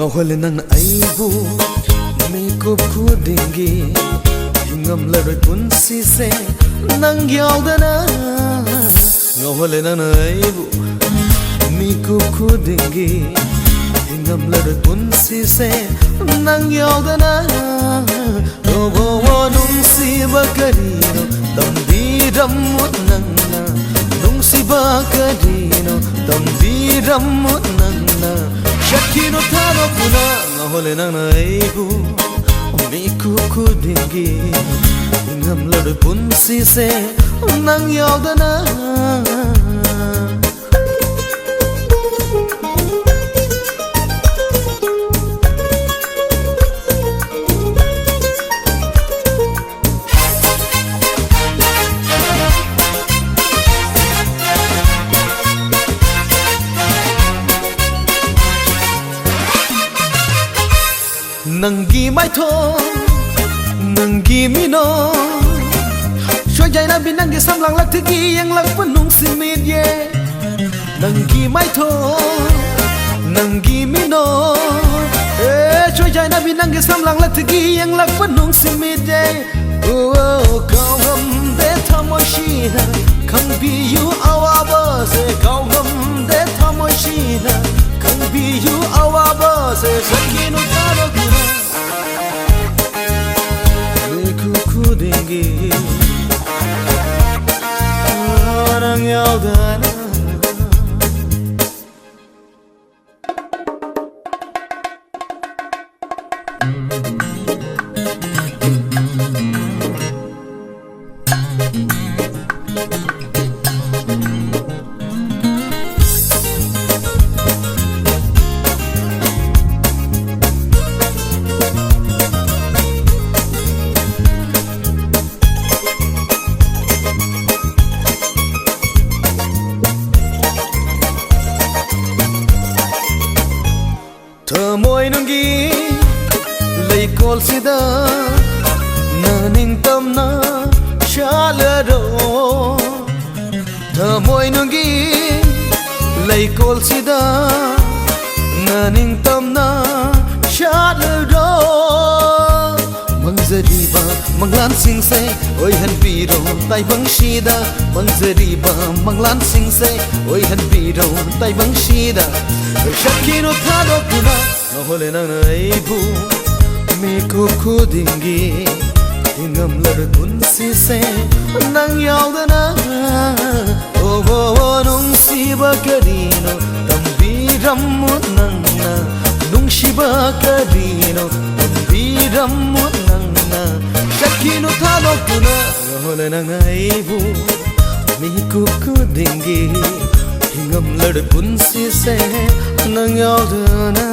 ngawhal nang aibu mikop khudingi hingam laroi punsi se nang yaudana ngawhal nang aibu mikop khudingi hingam laroi punsi se nang yaudana robo nungsi bakarino tambiramut nangna nungsi bakarino tambiramut nangna Shakino tano puna ngahole nana aibu miku kudingi ingam ladu punsi se nang yaudana Nanggi mai tho nanggi mino Shoi jai na binanggi samlang lak thigi yang lak panung simit ye Nanggi mai tho nanggi mino Shoi jai na binanggi samlang lak thigi yang lak panung simit ye Kau ngam de thamoy shina Kang biyu awaba se Kau ngam de thamoy shina Kang biyu awaba se Sakino taro kuna Kudingi orang yaudana Thamoy nunggi lay kol sida naning tamna shalaro Thamoy nunggi lay kol sida naning tamna shalaro Mangzariba manglan sing se oi han biro tai bang shida Mangzariba manglan sing se oi han biro tai bang shida Shakino tano kuna ngahole nang aibu mikop khudingi hingam lar punsi se nang yaudana nungsi bakarino tambiramut nangna nungsi bakarino tambiramut nangna Shakino tano kuna ngahole nang aibu mikop khudingi hingam lar punsi se nang yaudana